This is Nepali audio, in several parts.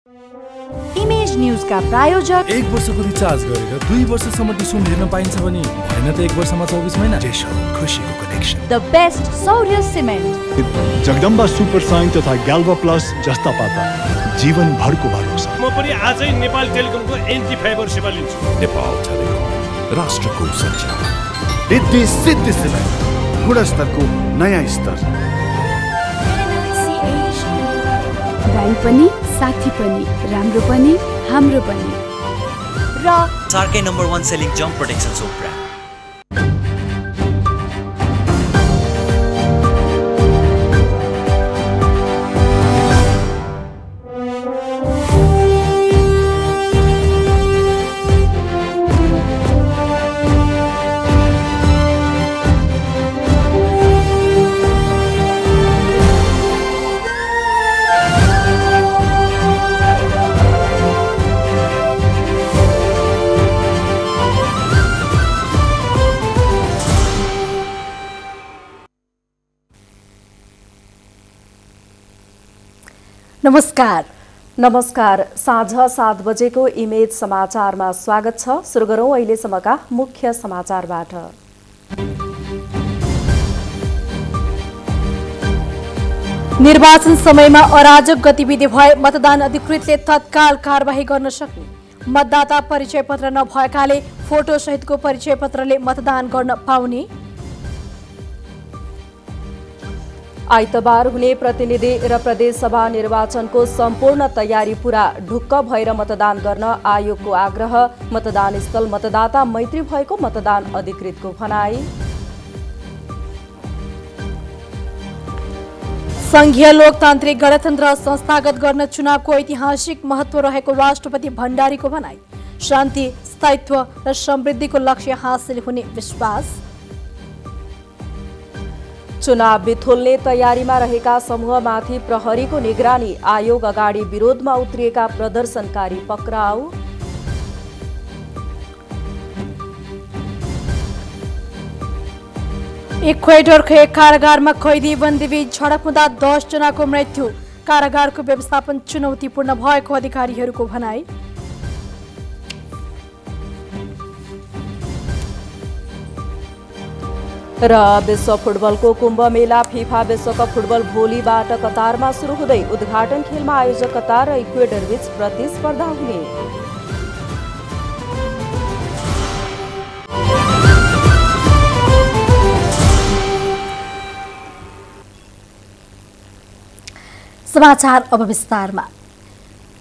इमेज न्यूज का प्रायोजक 1 वर्षको रिचार्ज गरेर 2 वर्षसम्म डिस्काउन्ट हेर्न पाइन्छ भने हैन त 1 वर्षमा 24 महिना खुशीको कनेक्सन। द बेस्ट सौर्य सिमेन्ट, जगदम्बा सुपर साइन तथा ग्याल्भा प्लस जस्ता पाता जीवन भरको भरोसा। म पनि आजै नेपाल टेलिकमको एन्टी फाइबर सेवा लिन्छु। नेपाल टेलिकम, राष्ट्रको सञ्चार। रिद्धि सिद्धि सिमेन्ट, गुणस्तरको नयाँ स्तर। ब्रान्ड पनि, साथी पनि, राम्रो पनि, हाम्रो पनि। र सार्कै नम्बर 1 सेलिङ जम्प प्रोटेक्सन सोप ब्रान्ड। नमस्कार साँझ 7 बजेको इमेज समाचारमा स्वागत छ। सुरु गरौँ अहिलेसम्मका मुख्य समाचारबाट। निर्वाचन समयमा अराजक गतिविधि भए मतदान अधिकृतले तत्काल कारबाही गर्न सक्ने। मतदाता परिचय पत्र नभएकाले फोटो सहितको परिचय पत्रले मतदान गर्न पाउने। आइतबार हुने प्रतिनिधि र प्रदेशसभा निर्वाचनको सम्पूर्ण तयारी पूरा, ढुक्क भएर मतदान गर्न आयोगको आग्रह। मतदान स्थल मतदाता मैत्री भएको मतदान अधिकृतको भनाई। संघीय लोकतान्त्रिक गणतन्त्र संस्थागत गर्न चुनावको ऐतिहासिक महत्व रहेको राष्ट्रपति भण्डारीको भनाई। शान्ति, स्थायित्व र समृद्धिको लक्ष्य हासिल हुने विश्वास। चुनाव बिथोल्ने तयारीमा रहेका समूहमाथि प्रहरीको निगरानी, आयोग अगाडि विरोधमा उत्रिएका प्रदर्शनकारी पक्राउ। इक्वेडरको एक कारागारमा कैदी बन्दीबीच झडप हुँदा 10 जनाको मृत्यु। कारागारको व्यवस्थापन चुनौतीपूर्ण भएको अधिकारीहरूको भनाई। र विश्व फुटबलको कुम्भ मेला फिफा विश्वकप फुटबल भोलिबाट कतारमा सुरु हुँदै उद्घाटन खेलमा आयोजक कतार र इक्वेडर बीच प्रतिस्पर्धा हुने। समाचार अब विस्तारमा।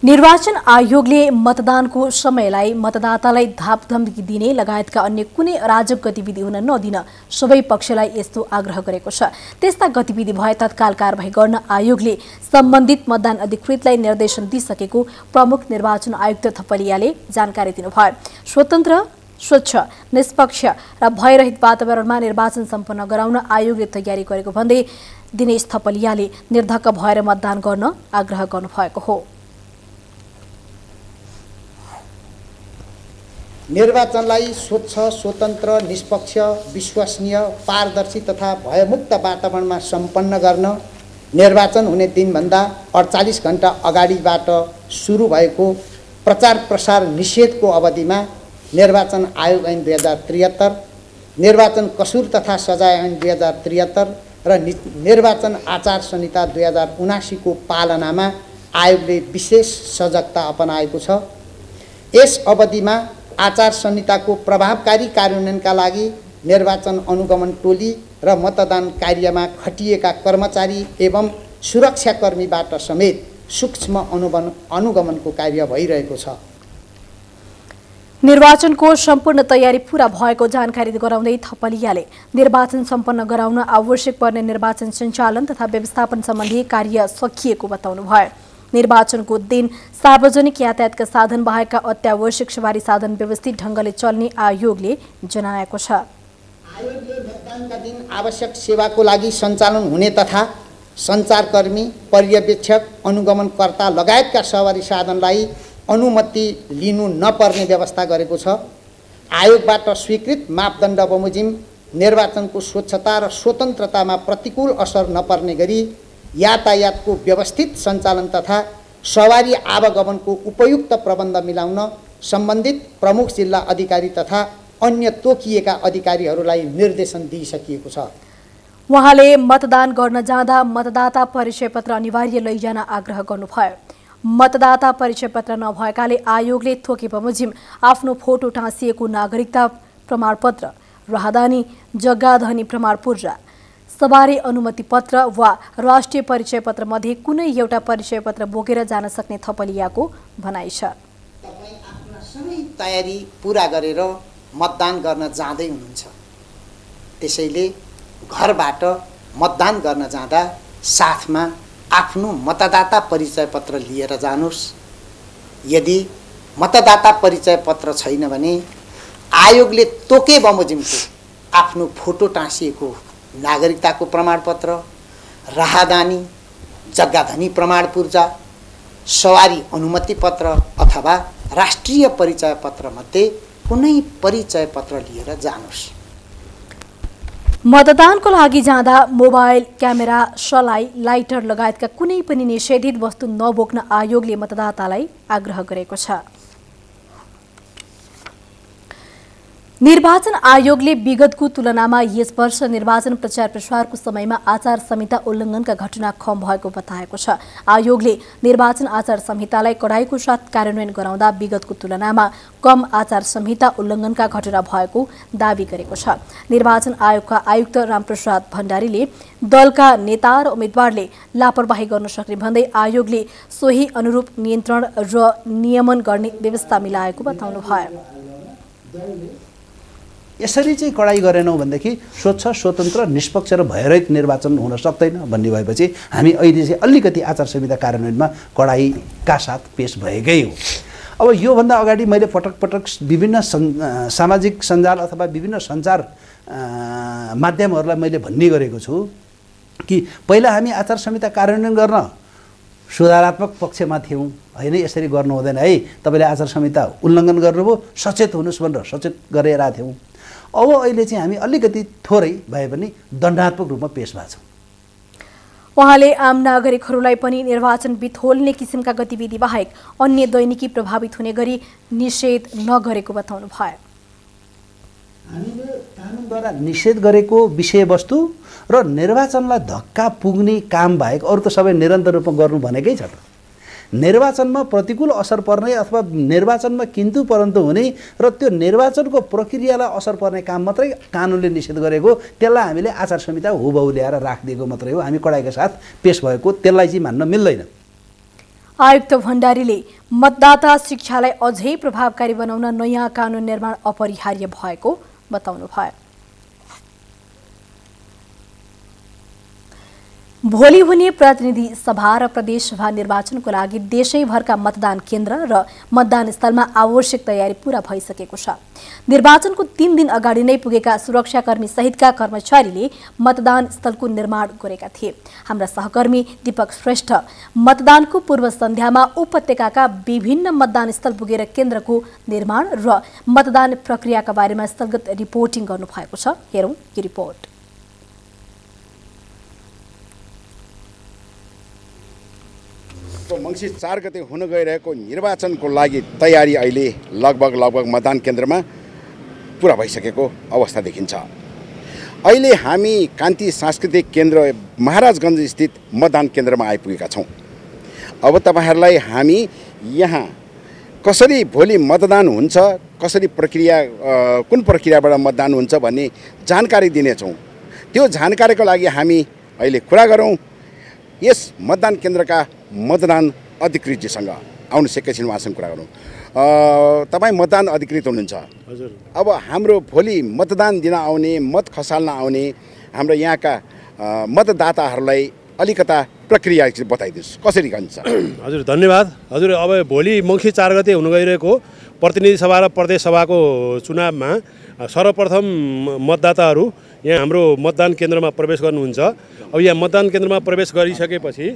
निर्वाचन आयोगले मतदानको समयलाई मतदातालाई धापधम्की दिने लगायतका अन्य कुनै अराजक गतिविधि हुन नदिन सबै पक्षलाई यस्तो आग्रह गरेको छ। त्यस्ता गतिविधि भए तत्काल कारबाही गर्न आयोगले सम्बन्धित मतदान अधिकृतलाई निर्देशन दिइसकेको प्रमुख निर्वाचन आयुक्त थपलियाले जानकारी दिनुभयो। स्वतन्त्र, स्वच्छ, निष्पक्ष र भयरहित वातावरणमा निर्वाचन सम्पन्न गराउन आयोगले तयारी गरेको भन्दै दिनेश थपलियाले निर्धक्क भएर मतदान गर्न आग्रह गर्नुभएको हो। निर्वाचनलाई स्वच्छ, स्वतन्त्र, निष्पक्ष, विश्वसनीय, पारदर्शी तथा भयमुक्त वातावरणमा सम्पन्न गर्न निर्वाचन हुने दिनभन्दा 48 घण्टा अगाडिबाट सुरु भएको प्रचार प्रसार निषेधको अवधिमा निर्वाचन आयोग ऐन 2073, निर्वाचन कसुर तथा सजाय ऐन 2073 र निर्वाचन आचार संहिता 2079 को पालनामा आयोगले विशेष सजगता अपनाएको छ। यस अवधिमा आचार संहिताको प्रभावकारी कार्यान्वयनका लागि निर्वाचन अनुगमन टोली र मतदान कार्यमा खटिएका कर्मचारी एवं सुरक्षाकर्मीबाट समेत सूक्ष्म अनुगमनको कार्य भइरहेको छ। निर्वाचनको सम्पूर्ण तयारी पूरा भएको जानकारी गराउँदै थपलियाले निर्वाचन सम्पन्न गराउन आवश्यक पर्ने निर्वाचन सञ्चालन तथा व्यवस्थापन सम्बन्धी कार्य सकिएको बताउनुभयो। निर्वाचनको दिन सार्वजनिक यातायातका साधन बाहेकका अत्यावश्यक सवारी साधन व्यवस्थित ढङ्गले चल्ने आयोगले जनाएको छ। आयोगले मतदानका दिन आवश्यक सेवाको लागि सञ्चालन हुने तथा सञ्चारकर्मी, पर्यवेक्षक, अनुगमनकर्ता लगायतका सवारी साधनलाई अनुमति लिनु नपर्ने व्यवस्था गरेको छ। आयोगबाट स्वीकृत मापदण्ड बमोजिम निर्वाचनको स्वच्छता र स्वतन्त्रतामा प्रतिकूल असर नपर्ने गरी यातायातको व्यवस्थित सञ्चालन तथा सवारी आवागमनको उपयुक्त प्रबन्ध मिलाउन सम्बन्धित प्रमुख जिल्ला अधिकारी तथा अन्य तोकिएका अधिकारीहरूलाई निर्देशन दिइसकिएको छ। उहाँले मतदान गर्न जाँदा मतदाता परिचय पत्र अनिवार्य लैजान आग्रह गर्नुभयो। मतदाता परिचय पत्र नभएकाले आयोगले थोके बमोजिम आफ्नो फोटो टाँसिएको नागरिकता प्रमाणपत्र, राहदानी, जग्गाधनी प्रमाणपत्र, सवारी अनुमति पत्र वा राष्ट्रिय परिचय पत्र मध्ये कुनै एउटा परिचय पत्र बोकेर जान सक्ने थपलियाको भनाइ छ। तपाईँ आफ्ना सबै तयारी पूरा गरेर मतदान गर्न जाँदै हुनुहुन्छ, त्यसैले घरबाट मतदान गर्न जाँदा साथमा आफ्नो मतदाता परिचय पत्र लिएर जानुहोस्। यदि मतदाता परिचय पत्र छैन भने आयोगले तोके बमोजिमको आफ्नो फोटो टाँसिएको नागरिकताको प्रमाणपत्र, राहदानी, जग्गाधनी प्रमाणपूर्जा, सवारी अनुमति पत्र अथवा राष्ट्रिय परिचय पत्र मध्ये कुनै परिचय पत्र लिएर जानुहोस्। मतदानको लागि जाँदा मोबाइल, क्यामेरा, सलाई, लाइटर लगायतका कुनै पनि निषेधित वस्तु नबोक्न आयोगले मतदातालाई आग्रह गरेको छ। निर्वाचन आयोगले विगतको तुलनामा यस वर्ष निर्वाचन प्रचार प्रसारको समयमा आचार संहिता उल्लङ्घनका घटना कम भएको बताएको छ। आयोगले निर्वाचन आचार संहितालाई कडाइको साथ कार्यान्वयन गराउँदा विगतको तुलनामा कम आचार संहिता उल्लङ्घनका घटना भएको दावी गरेको छ। निर्वाचन आयोगका आयुक्त रामप्रसाद भण्डारीले दलका नेता र उम्मेद्वारले लापरवाही गर्न सक्ने भन्दै आयोगले सोही अनुरूप नियन्त्रण र नियमन गर्ने व्यवस्था मिलाएको बताउनुभयो। यसरी चाहिँ कडाई गरेनौँ भनेदेखि स्वच्छ, स्वतन्त्र, निष्पक्ष र भयरहित निर्वाचन हुन सक्दैन भन्ने भएपछि हामी अहिले चाहिँ अलिकति आचार संहिता कार्यान्वयनमा कडाइका साथ पेश भएकै हो। अब योभन्दा अगाडि मैले पटक पटक विभिन्न सामाजिक सञ्जाल अथवा विभिन्न सञ्चार माध्यमहरूलाई मैले भन्ने गरेको छु कि पहिला हामी आचार संहिता कार्यान्वयन गर्न सुधारात्मक पक्षमा थियौँ, होइन यसरी गर्नु हुँदैन है, तपाईँले आचार संहिता उल्लङ्घन गर्नुभयो, सचेत हुनुहोस् भनेर सचेत गरेर थियौँ। अब अहिले चाहिँ हामी अलिकति थोरै भए पनि दण्डात्मक रूपमा पेश भएको छौँ। उहाँले आम नागरिकहरूलाई पनि निर्वाचन बिथोल्ने किसिमका गतिविधि बाहेक अन्य दैनिकी प्रभावित हुने गरी निषेध नगरेको बताउनु भयो। हामीले कानुनद्वारा निषेध गरेको विषयवस्तु र निर्वाचनलाई धक्का पुग्ने काम बाहेक अरू त सबै निरन्तर रूपमा गर्नु भनेकै छ त। निर्वाचनमा प्रतिकूल असर पर्ने अथवा निर्वाचनमा किन्तु परन्तु हुने र त्यो निर्वाचनको प्रक्रियालाई असर पर्ने काम मात्रै कानुनले निषेध गरेको, त्यसलाई हामीले आचार संहिता हुबहु ल्याएर राखिदिएको मात्रै हो। हामी कडाइका साथ पेश भएको त्यसलाई चाहिँ मान्न मिल्दैन। आयुक्त भण्डारीले मतदाता शिक्षालाई अझै प्रभावकारी बनाउन नयाँ कानुन निर्माण अपरिहार्य भएको बताउनु भयो। भोलि हुने प्रतिनिधि सभा र प्रदेशसभा निर्वाचनको लागि देशैभरका मतदान केन्द्र र मतदान स्थलमा आवश्यक तयारी पूरा भइसकेको छ। निर्वाचनको 3 दिन अगाडि नै पुगेका सुरक्षाकर्मी सहितका कर्मचारीले मतदान स्थलको निर्माण गरेका थिए। हाम्रा सहकर्मी दीपक श्रेष्ठ मतदानको पूर्व सन्ध्यामा उपत्यकाका विभिन्न मतदान स्थल पुगेर केन्द्रको निर्माण र मतदान प्रक्रियाका बारेमा स्थलगत रिपोर्टिङ गर्नुभएको छ। हेरौँ यो रिपोर्ट। मङ्सिर 4 गते हुन गइरहेको निर्वाचनको लागि तयारी अहिले लगभग मतदान केन्द्रमा पुरा भइसकेको अवस्था देखिन्छ। अहिले हामी कान्ति सांस्कृतिक केन्द्र महाराजगञ्ज स्थित मतदान केन्द्रमा आइपुगेका छौँ। अब तपाईहरुलाई हामी यहाँ कसरी भोलि मतदान हुन्छ, कसरी प्रक्रिया कुन प्रक्रियाबाट मतदान हुन्छ भन्ने जानकारी दिनेछौँ। त्यो जानकारीको लागि हामी अहिले कुरा गरौँ यस मतदान केन्द्रका मतदान अधिकृतजीसँग। आउनुहोस् एकैछिन उहाँसँग कुरा गरौँ। तपाईँ मतदान अधिकृत हुनुहुन्छ। हजुर। अब हाम्रो भोलि मतदान दिन आउने, मत खसाल्न आउने हाम्रो यहाँका मतदाताहरूलाई अलिकता प्रक्रिया बताइदिनुहोस् कसरी गरिन्छ। हजुर धन्यवाद। हजुर अब भोलि मङ्सिर 4 गते हुन गइरहेको प्रतिनिधि सभा र प्रदेश सभाको चुनावमा सर्वप्रथम मतदाताहरू यहाँ हाम्रो मतदान केन्द्रमा प्रवेश गर्नुहुन्छ। अब यहाँ मतदान केन्द्रमा प्रवेश गरिसकेपछि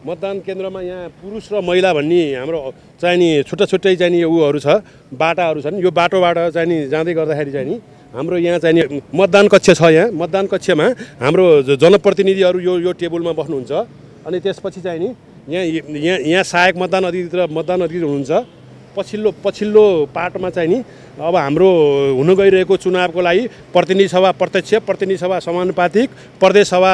मतदान केन्द्रमा यहाँ पुरुष र महिला भन्ने हाम्रो चाहिने छुट्टै चाहिने उहरू छ, बाटाहरू छन्। यो बाटोबाट चाहिने जाँदै गर्दाखेरि चाहिँ हाम्रो यहाँ चाहिने मतदान कक्ष छ। यहाँ मतदान कक्षमा हाम्रो जनप्रतिनिधिहरू यो टेबलमा बस्नुहुन्छ। अनि त्यसपछि चाहिँ नि यहाँ सहायक मतदान अधिकृत र मतदान अधिकृत हुनुहुन्छ। पछिल्लो पाटोमा चाहिँ नि अब हाम्रो हुन गइरहेको चुनावको लागि प्रतिनिधि सभा प्रत्यक्ष, प्रतिनिधि सभा समानुपातिक, प्रदेश सभा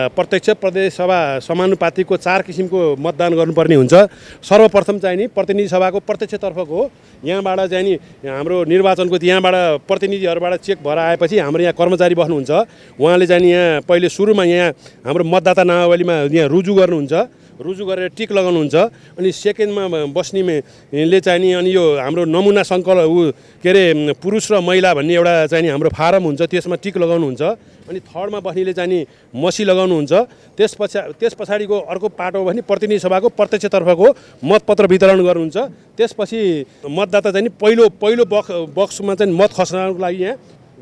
प्रत्यक्ष, प्रदेश सभा समानुपातिकको 4 किसिमको मतदान गर्नुपर्ने हुन्छ। सर्वप्रथम चाहिँ नि प्रतिनिधि सभाको प्रत्यक्षतर्फको यहाँबाट चाहिँ नि हाम्रो निर्वाचनको यहाँबाट प्रतिनिधिहरूबाट चेक भएर आएपछि हाम्रो यहाँ कर्मचारी बस्नुहुन्छ। उहाँले चाहिँ यहाँ पहिले सुरुमा यहाँ हाम्रो मतदाता नामावलीमा यहाँ रुजु गर्नुहुन्छ, रुजु गरेर टिक लगाउनुहुन्छ। अनि सेकेन्डमा बस्नेले चाहिँ नि अनि यो हाम्रो नमुना सङ्कलन के अरे पुरुष र महिला भन्ने एउटा चाहिँ नि हाम्रो फारम हुन्छ, त्यसमा टिक लगाउनुहुन्छ। अनि थर्डमा बस्नेले चाहिँ नि मसी लगाउनुहुन्छ। त्यस पछाडिको अर्को पाटो भने प्रतिनिधि सभाको प्रत्यक्षतर्फको मतपत्र वितरण गर्नुहुन्छ। त्यसपछि मतदाता चाहिँ नि पहिलो बक्समा चाहिँ मत खसाल्नको लागि यहाँ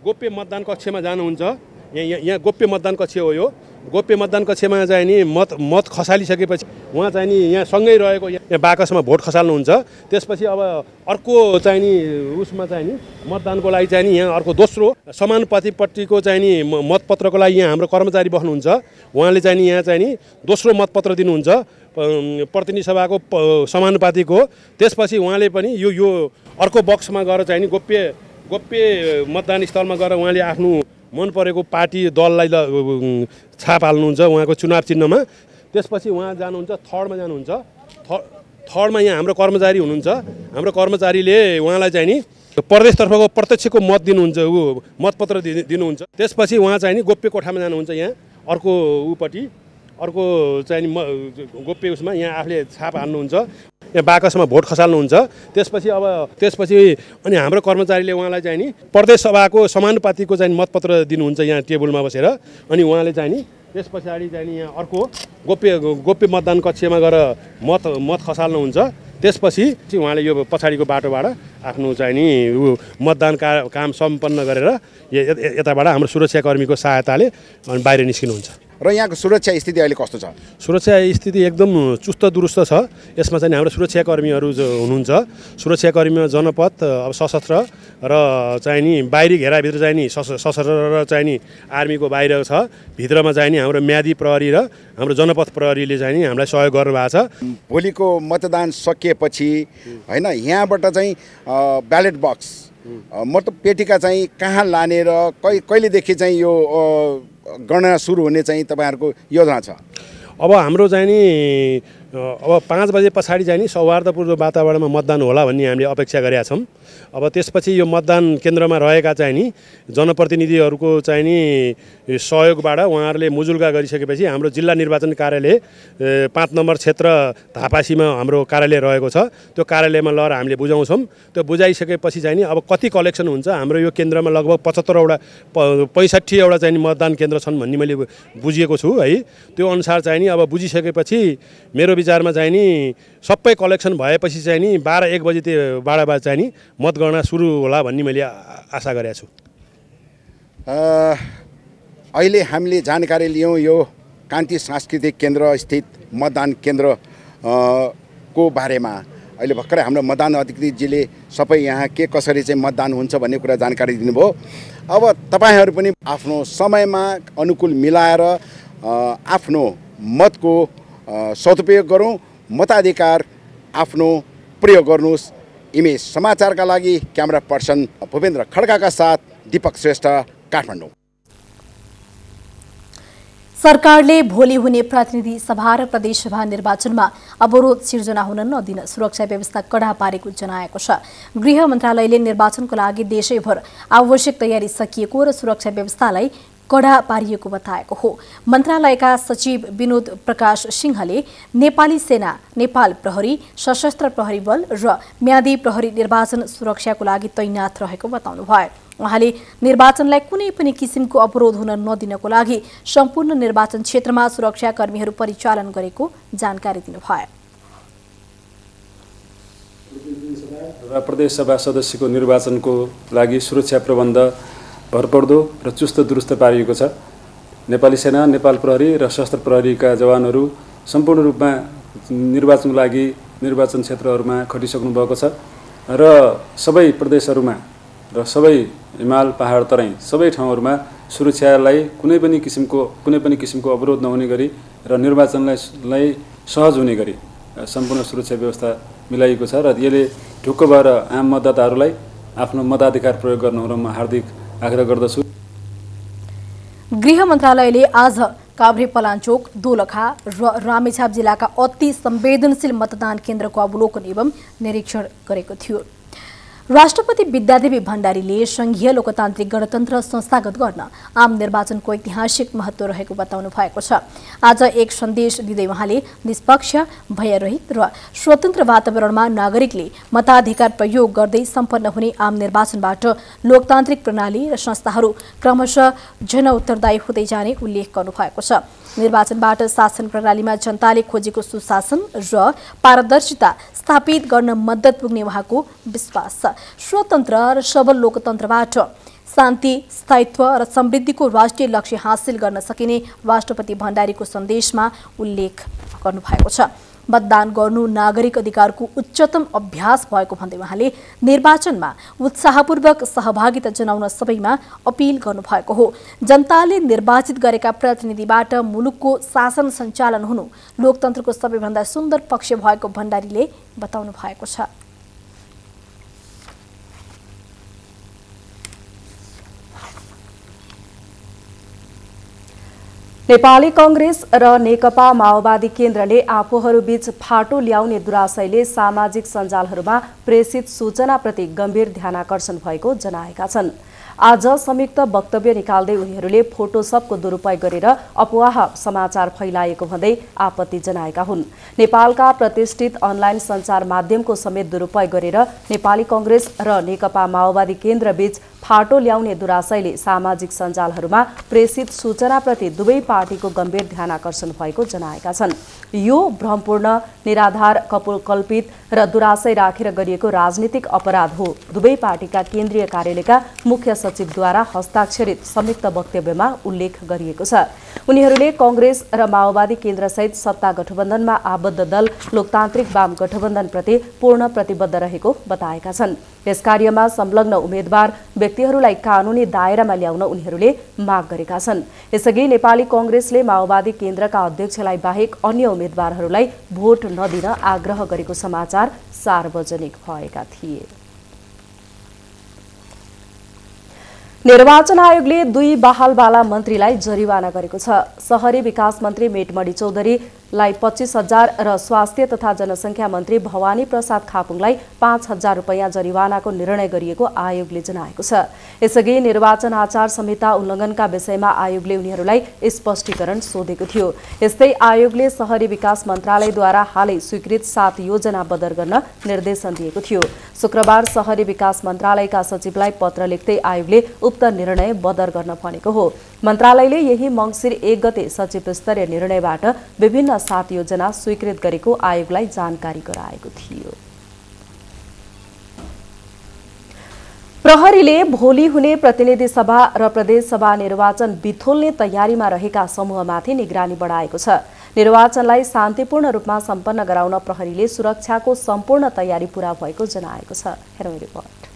गोप्य मतदान कक्षमा जानुहुन्छ। यहाँ गोप्य मतदान कक्ष हो। यो गोप्य मतदान कक्षमा चाहिँ नि मत खसालिसकेपछि उहाँ चाहिँ नि यहाँ सँगै रहेको यहाँ बाकसमा भोट खसाल्नुहुन्छ। त्यसपछि अब अर्को चाहिँ नि उसमा चाहिँ नि मतदानको लागि चाहिँ नि यहाँ अर्को दोस्रो समानुपातिकपट्टिको चाहिँ नि मतपत्रको लागि यहाँ हाम्रो कर्मचारी बस्नुहुन्छ। उहाँले चाहिँ नि यहाँ चाहिँ नि दोस्रो मतपत्र दिनुहुन्छ प्रतिनिधि सभाको समानुपातिक हो। त्यसपछि उहाँले पनि यो अर्को बक्समा गएर चाहिँ नि गोप्य मतदान स्थलमा गएर उहाँले आफ्नो मन परेको पार्टी दललाई छाप हाल्नुहुन्छ उहाँको चुनाव चिन्हमा। त्यसपछि उहाँ जानुहुन्छ थर्डमा जानुहुन्छ। थर्डमा यहाँ हाम्रो कर्मचारी हुनुहुन्छ। हाम्रो कर्मचारीले उहाँलाई चाहिँ नि प्रदेशतर्फको प्रत्यक्षको मत दिनुहुन्छ, मतपत्र दिनुहुन्छ। त्यसपछि उहाँ चाहिँ नि गोप्य कोठामा जानुहुन्छ। यहाँ अर्को उपट्टि अर्को चाहिँ नि गोप्य उसमा यहाँ आफूले छाप हाल्नुहुन्छ, यहाँ बाकसमा भोट खसाल्नुहुन्छ। त्यसपछि अनि हाम्रो कर्मचारीले उहाँलाई चाहिँ नि प्रदेश सभाको समानुपातिकको चाहिँ मतपत्र दिनुहुन्छ यहाँ टेबलमा बसेर। अनि उहाँले चाहिँ नि त्यस पछाडि चाहिँ नि यहाँ अर्को गोप्य मतदान कक्षमा गएर मत खसाल्नुहुन्छ। त्यसपछि उहाँले यो पछाडिको बाटोबाट आफ्नो चाहिँ नि मतदान काम सम्पन्न गरेर यताबाट हाम्रो सुरक्षाकर्मीको सहायताले अनि बाहिर निस्किनुहुन्छ। र यहाँको सुरक्षा स्थिति अहिले कस्तो छ? सुरक्षा स्थिति एकदम चुस्त दुरुस्त छ। यसमा चाहिँ हाम्रो सुरक्षाकर्मीहरू हुनुहुन्छ। सुरक्षाकर्मीमा जनपद अब सशस्त्र र चाहिँ नि बाहिरी घेराभित्र चाहिँ नि सशस्त्र र चाहिँ नि आर्मीको बाहिर छ। भित्रमा चाहिँ नि हाम्रो म्यादी प्रहरी र हाम्रो जनपद प्रहरीले चाहिँ नि हामीलाई सहयोग गर्नुभएको छ। भोलिको मतदान सकिएपछि होइन यहाँबाट चाहिँ ब्यालेट बक्स मतलब पेटिका चाहिँ कहाँ लाने र कहिलेदेखि चाहिँ यो गणना सुरु हुने चाहिँ तपाईँहरूको योजना छ? अब हाम्रो चाहिँ नि अब 5 बजे पछाडि चाहिँ नि सौहार्दपूर्ण वातावरणमा मतदान होला भन्ने हामीले अपेक्षा गरेका छौँ। अब त्यसपछि यो मतदान केन्द्रमा रहेका चाहिँ नि जनप्रतिनिधिहरूको चाहिँ नि सहयोगबाट उहाँहरूले मुजुल्का गरिसकेपछि हाम्रो जिल्ला निर्वाचन कार्यालय 5 नम्बर क्षेत्र धापासीमा हाम्रो कार्यालय रहेको छ। त्यो कार्यालयमा लगेर हामीले बुझाउँछौँ। त्यो बुझाइसकेपछि चाहिँ नि अब कति कलेक्सन हुन्छ हाम्रो यो केन्द्रमा लगभग 65वटा चाहिँ मतदान केन्द्र छन् भन्ने मैले बुझिएको छु है। त्यो अनुसार चाहिँ नि अब बुझिसकेपछि मेरो विचारमा चाहिँ नि सबै कलेक्सन भएपछि चाहिँ नि 12-1 बजेबाट चाहिँ नि मतगणना सुरु होला भन्ने मैले आशा गरेको छु। अहिले हामीले जानकारी लियौँ यो कान्ति सांस्कृतिक केन्द्र स्थित मतदान केन्द्र को बारेमा। अहिले भर्खरै हाम्रो मतदान अधिकृतजीले सबै यहाँ के कसरी चाहिँ मतदान हुन्छ भन्ने कुरा जानकारी दिनुभयो। अब तपाईँहरू पनि आफ्नो समयमा अनुकूल मिलाएर आफ्नो मतको सदुपयोग गरौँ, मताधिकार आफ्नो प्रयोग गर्नुहोस्। इमेज समाचारका लागि क्यामेरा पर्सन भूपेन्द्र खड्काका साथ दीपक श्रेष्ठ, काठमाडौँ। सरकारले भोलि हुने प्रतिनिधि सभा र प्रदेशसभा निर्वाचनमा अवरोध सिर्जना हुन नदिन सुरक्षा व्यवस्था कडा पारेको जनाएको छ। गृह मन्त्रालयले निर्वाचनको लागि देशैभर आवश्यक तयारी सकिएको र सुरक्षा व्यवस्थालाई कडा पारिएको बताएको हो। मन्त्रालयका सचिव विनोद प्रकाश सिंहले नेपाली सेना, नेपाल प्रहरी, सशस्त्र प्रहरी बल र म्यादी प्रहरी निर्वाचन सुरक्षाको लागि तैनात रहेको बताउनुभयो। उहाँले निर्वाचनलाई कुनै पनि किसिमको अवरोध हुन नदिनको लागि सम्पूर्ण निर्वाचन क्षेत्रमा सुरक्षाकर्मीहरू परिचालन गरेको जानकारी दिनुभयो। प्रदेश सभा सदस्यको निर्वाचनको लागि सुरक्षा प्रबन्ध भरपर्दो र चुस्त दुरुस्त पारिएको छ। नेपाली सेना, नेपाल प्रहरी र सशस्त्र प्रहरीका जवानहरू सम्पूर्ण रूपमा निर्वाचनको लागि निर्वाचन क्षेत्रहरूमा खटिसक्नु भएको छ र सबै प्रदेशहरूमा र सबै हिमाल पहाड तराई सबै ठाउँहरूमा सुरक्षालाई कुनै पनि किसिमको अवरोध नहुने गरी र निर्वाचनलाई सहज हुने गरी सम्पूर्ण सुरक्षा व्यवस्था मिलाइएको छ र यसले ढुक्क भएर आम मतदाताहरूलाई आफ्नो मताधिकार प्रयोग गर्नुहुन म हार्दिक आग्रह गर्दछु। गृह मन्त्रालयले आज काभ्रे पलाञ्चोक दोलखा र रामेछाप जिल्लाका अति संवेदनशील मतदान केन्द्रको अवलोकन एवं निरीक्षण गरेको थियो। राष्ट्रपति विद्यादेवी भण्डारीले संघीय लोकतान्त्रिक गणतन्त्र संस्थागत गर्न आम निर्वाचनको ऐतिहासिक महत्त्व रहेको बताउनु भएको छ। आज एक सन्देश दिँदै उहाँले निष्पक्ष, भयरहित र स्वतन्त्र वातावरणमा नागरिकले मताधिकार प्रयोग गर्दै सम्पन्न हुने आम निर्वाचनबाट लोकतान्त्रिक प्रणाली र संस्थाहरू क्रमशः झन उत्तरदायी हुँदै जाने उल्लेख गर्नु भएको छ। निर्वाचनबाट शासन प्रणालीमा जनताले खोजेको सुशासन र पारदर्शिता स्थापित गर्न मद्दत पुग्ने उहाँको विश्वास छ। स्वतन्त्र र सबल लोकतन्त्रबाट शान्ति, स्थायित्व र समृद्धिको राष्ट्रिय लक्ष्य हासिल गर्न सकिने राष्ट्रपति भण्डारीको सन्देशमा उल्लेख गर्नुभएको छ। मतदान गर्नु नागरिक अधिकारको उच्चतम अभ्यास भएको भन्दै उहाँले निर्वाचनमा उत्साहपूर्वक सहभागिता जनाउन सबैमा अपिल गर्नुभएको हो। जनताले निर्वाचित गरेका प्रतिनिधिबाट मुलुकको शासन सञ्चालन हुनु लोकतन्त्रको सबैभन्दा सुन्दर पक्ष भएको भण्डारीले बताउनु भएको छ। नेपाली कांग्रेस र नेकपा माओवादी केन्द्रले आफूहरूबीच फाटो ल्याउने दुराशयले सामाजिक सञ्जालहरूमा प्रेषित सूचनाप्रति गम्भीर ध्यानाकर्षण भएको जनाएका छन्। आज संयुक्त वक्तव्य निकाल्दै उनीहरूले फोटोसपको दुरुपयोग गरेर अफवाह समाचार फैलाएको भन्दै आपत्ति जनाएका हुन्। नेपालका प्रतिष्ठित अनलाइन सञ्चार माध्यमको समेत दुरुपयोग गरेर नेपाली कांग्रेस र नेकपा माओवादी केन्द्रबीच फाटो ल्याउने दुराशयले सामाजिक सञ्जालहरूमा प्रेषित सूचनाप्रति दुवै पार्टीको गम्भीर ध्यानाकर्षण भएको जनाएका छन्। यो भ्रमपूर्ण, निराधार, कल्पित र दुराशय राखेर गरिएको राजनीतिक अपराध हो। दुवै पार्टीका केन्द्रीय कार्यालयका मुख्य सचिवद्वारा हस्ताक्षरित संयुक्त वक्तव्यमा उल्लेख गरिएको छ। उनीहरूले कांग्रेस र माओवादी केन्द्रसहित सत्ता गठबन्धनमा आबद्ध दल लोकतान्त्रिक वाम गठबन्धनप्रति पूर्ण प्रतिबद्ध रहेको बताएका छन्। यस कार्यमा संलग्न उम्मेद्वार व्यक्तिहरूलाई कानूनी दायरामा ल्याउन उनीहरूले माग गरेका छन्। यसअघि नेपाली कांग्रेसले माओवादी केन्द्रका अध्यक्षलाई बाहेक अन्य उम्मेद्वारहरूलाई भोट नदिन आग्रह गरेको समाचार सार्वजनिक भएका थिए। निर्वाचन आयोगले 2 बहालवाला मन्त्रीलाई जरिवाना गरेको छ। शहरी विकास मन्त्री मेटमणि चौधरीलाई 25,000 र स्वास्थ्य तथा जनसङ्ख्या मन्त्री भवानी प्रसाद खापुङलाई 5,000 रुपैयाँ जरिवानाको निर्णय गरिएको आयोगले जनाएको छ। यसअघि निर्वाचन आचार संहिता उल्लङ्घनका विषयमा आयोगले उनीहरूलाई स्पष्टीकरण सोधेको थियो। यस्तै आयोगले शहरी विकास मन्त्रालयद्वारा हालै स्वीकृत 7 योजना बदर गर्न निर्देशन दिएको थियो। शुक्रबार शहरी विकास मन्त्रालयका सचिवलाई पत्र लेख्दै आयोगले उक्त निर्णय बदर गर्न भनेको हो। मन्त्रालयले यही मङ्सिर 1 गते सचिव स्तरीय निर्णयबाट विभिन्न 7 योजना स्वीकृत गरेको आयोगलाई जानकारी गराएको थियो। प्रहरीले भोलि हुने प्रतिनिधि सभा र प्रदेश सभा निर्वाचन बिथोल्ने तयारीमा रहेका समूहमाथि निगरानी बढाएको छ। निर्वाचनलाई शान्तिपूर्ण रूपमा सम्पन्न गराउन प्रहरीले सुरक्षाको सम्पूर्ण तयारी पूरा भएको जनाएको छ। हेरौँ रिपोर्ट।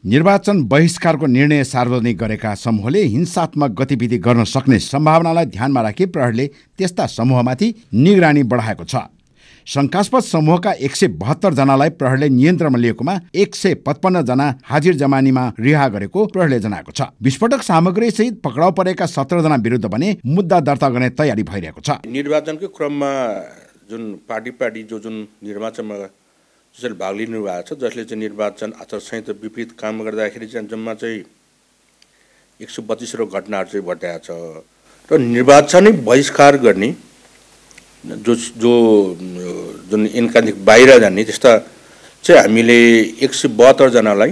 निर्वाचन बहिष्कारको निर्णय सार्वजनिक गरेका समूहले हिंसात्मक गतिविधि गर्न सक्ने सम्भावनालाई ध्यानमा राखी प्रहरीले त्यस्ता समूहमाथि निगरानी बढाएको छ। शङ्कास्पद समूहका 172 जनालाई प्रहरीले नियन्त्रणमा लिएकोमा 155 जना हाजिर जमानीमा रिहा गरेको प्रहरीले जनाएको छ। विस्फोटक सामग्री सहित पक्राउ परेका 17 जना विरुद्ध भने मुद्दा दर्ता गर्ने तयारी भइरहेको छ। निर्वाचनको क्रममा जुन पार्टी जुन निर्वाचनमा जसले भाग लिनु भएको छ, जसले चाहिँ निर्वाचन आचार संहिता विपरीत काम गर्दाखेरि चाहिँ जम्मा चाहिँ 132 घटनाहरू चाहिँ घटाएको छ र निर्वाचनै बहिष्कार गर्ने जुन यिनकादेखि बाहिर जाने त्यस्ता चाहिँ हामीले 172 जनालाई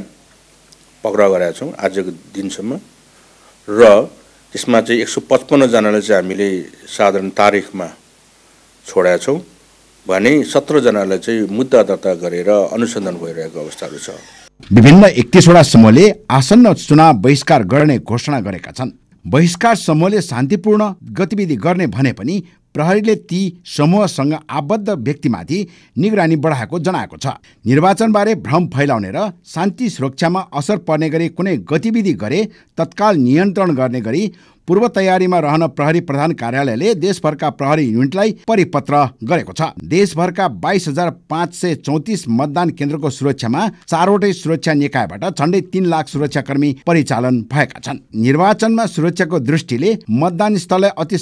पक्राउ गरेका छौँ आजको दिनसम्म र त्यसमा चाहिँ 155 जनालाई चाहिँ हामीले साधारण तारिखमा छोडेका छौँ भने 17 जनालाई चाहिँ मुद्दा दर्ता गरेर अनुसन्धान भइरहेको अवस्थाहरू छ। विभिन्न 31वटा समूहले आसन्न चुनाव बहिष्कार गर्ने घोषणा गरेका छन्। बहिष्कार समूहले शान्तिपूर्ण गतिविधि गर्ने भने पनि प्रहरीले ती समूहसँग आबद्ध व्यक्तिमाथि निगरानी बढाएको जनाएको छ। निर्वाचनबारे भ्रम फैलाउने र शान्ति सुरक्षामा असर पर्ने गरी कुनै गतिविधि गरे तत्काल नियन्त्रण गर्ने गरी पूर्व तयारीमा रहन प्रहरी प्रधान कार्यालयले देशभरका प्रहरी युनिटलाई परिपत्र गरेको छ। देशभरका 22,534 मतदान केन्द्रको सुरक्षामा 4वटै सुरक्षा निकायबाट झण्डै 3 लाख सुरक्षाकर्मी परिचालन भएका छन्। निर्वाचनमा सुरक्षाको दृष्टिले मतदान स्थललाई अति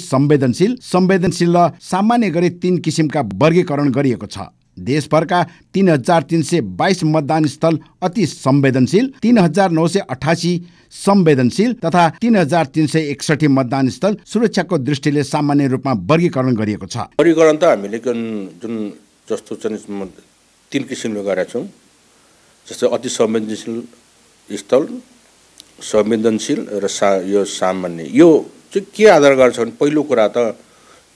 संवेदनशील र सामान्य गरी 3 किसिमका वर्गीकरण गरिएको छ। देशभरका 3,322 मतदान स्थल अति संवेदनशील, 3,988 संवेदनशील तथा 3,361 मतदान स्थल सुरक्षाको दृष्टिले सामान्य रूपमा वर्गीकरण गरिएको छ। वर्गीकरण त हामीले जुन जस्तो चाहिँ 3 किसिमले गरेका छौँ। जस्तै अति संवेदनशील स्थल, संवेदनशील र यो सामान्य। यो चाहिँ के आधार गर्छ भने पहिलो कुरा त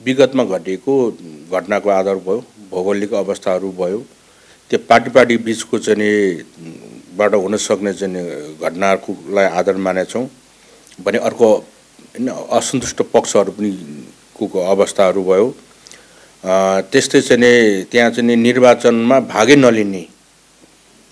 विगतमा घटेको घटनाको आधार भयो, भौगोलिक अवस्थाहरू भयो, त्यो पार्टी बीचको चाहिँ बाट हुन सक्ने चाहिँ घटनाहरूलाई आधार मानेछौँ भने अर्को असन्तुष्ट पक्षहरू पनि को अवस्थाहरू भयो। त्यस्तै चाहिँ त्यहाँ चाहिँ निर्वाचनमा भागै नलिने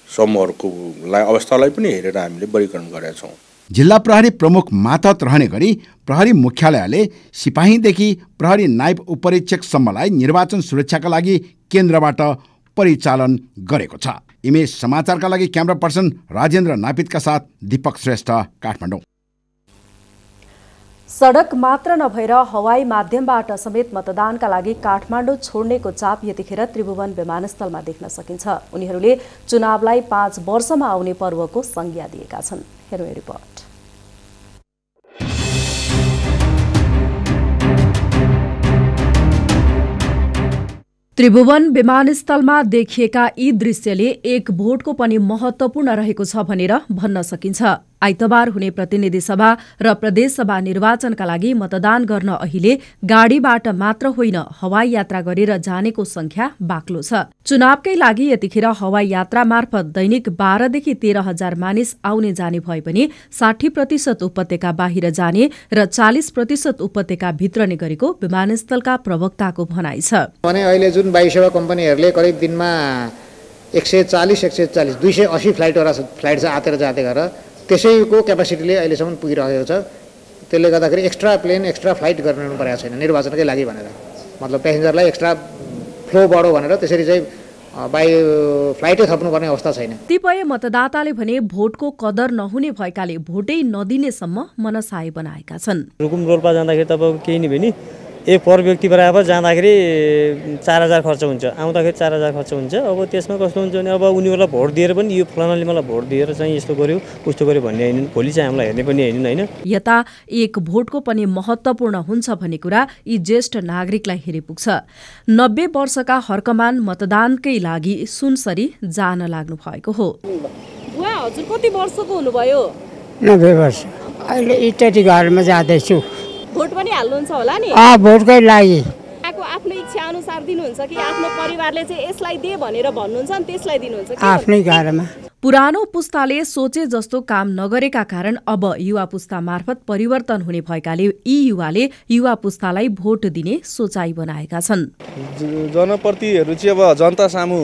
समूहहरूलाई अवस्थालाई पनि हेरेर हामीले वर्गीकरण गरेका छौँ। जिल्ला प्रहरी प्रमुख मातहत रहने गरी प्रहरी मुख्यालयले सिपाहीदेखि प्रहरी नायब उपरीक्षकसम्मलाई निर्वाचन सुरक्षाका लागि केन्द्रबाट परिचालन गरेको छ। इमेज समाचारका लागि क्यामेरा पर्सन राजेन्द्र नापितका साथ दीपक श्रेष्ठ, काठमाडौँ। सडक मात्र नभएर हवाई माध्यमबाट समेत मतदानका लागि काठमाडौँ छोड्नेको चाप यतिखेर त्रिभुवन विमानस्थलमा देख्न सकिन्छ। उनीहरूले चुनावलाई 5 वर्षमा आउने पर्वको संज्ञा दिएका छन्। हेरौँ रिपोर्ट। त्रिभुवन विमानस्थलमा देखिएका यी दृश्यले एक भोटको पनि महत्त्वपूर्ण रहेको छ भनेर भन्न सकिन्छ। आइतबार हुने प्रतिनिधि सभा र प्रदेश सभा निर्वाचनका लागि मतदान गर्न अहिले गाडीबाट मात्र होइन हवाई यात्रा गरेर जानेको संख्या बाक्लो छ। चुनावकै लागि यतिखेर हवाई यात्रा मार्फत दैनिक 12 देखि 13 हजार मानिस आउने जाने भए पनि 60% उपत्यका बाहिर जाने र 40% उपत्यका भित्रने गरेको विमानस्थलका प्रवक्ताको भनाइ छ। भने अहिले जुन वायु सेवा कम्पनीहरूले करिब दिनमा 140 280 फ्लाइट चाहिँ आतेर जाँदै गरेर त्यसैको क्यापासिटीले अहिलेसम्म पुगिरहेको छ। त्यसले गर्दाखेरि एक्स्ट्रा प्लेन एक्स्ट्रा फ्लाइट गर्नु परेको छैन निर्वाचनकै लागि भनेर, मतलब प्यासेन्जरलाई एक्स्ट्रा फ्लो बढो भनेर त्यसरी चाहिँ बाई फ्लाइटै थप्नुपर्ने अवस्था छैन। कतिपय मतदाताले भने भोटको कदर नहुने भएकाले भोटै नदिनेसम्म मनसाय बनाएका छन्। रुकुम रोल्पा जाँदाखेरि तपाईँको केही नि भने पर व्यक्ति बराबर जाँदाखेरि 4,000 खर्च हुन्छ, आउँदाखेरि 4,000 खर्च हुन्छ। अब त्यसमा कस्तो हुन्छ भने अब उनीहरूलाई भोट दिएर पनि यो फलानाले मलाई भोट दिएर चाहिँ यस्तो गर्यो उस्तो गर्यो भन्ने होइन, भोलि चाहिँ हामीलाई हेर्ने पनि होइन होइन। यता एक भोटको पनि महत्त्वपूर्ण हुन्छ भन्ने कुरा यी ज्येष्ठ नागरिकलाई हेरे पुग्छ। 90 वर्षका हर्कमान मतदानकै लागि सुनसरी जान लाग्नु भएको हो। हजुर कति वर्षको हुनुभयो? 90 वर्ष। अहिले इटाटी घरमा जाँदैछु। भोट पनि हाल्नुहुन्छ होला नि? भोटकै लागि। आफ्नो इच्छा अनुसार दिनुहुन्छ कि आफ्नो परिवारले चाहिँ यसलाई दे भनेर भन्नुहुन्छ अनि त्यसलाई दिनुहुन्छ कि आफ्नै घरमा? पुरानो पुस्ताले सोचे जस्तो काम नगरेका कारण अब युवा पुस्ता मार्फत परिवर्तन हुने भएकाले यी युवाले युवा पुस्तालाई भोट दिने सोचाइ बनाएका छन्। जनप्रतिनिधिहरू चाहिँ अब जनता सामु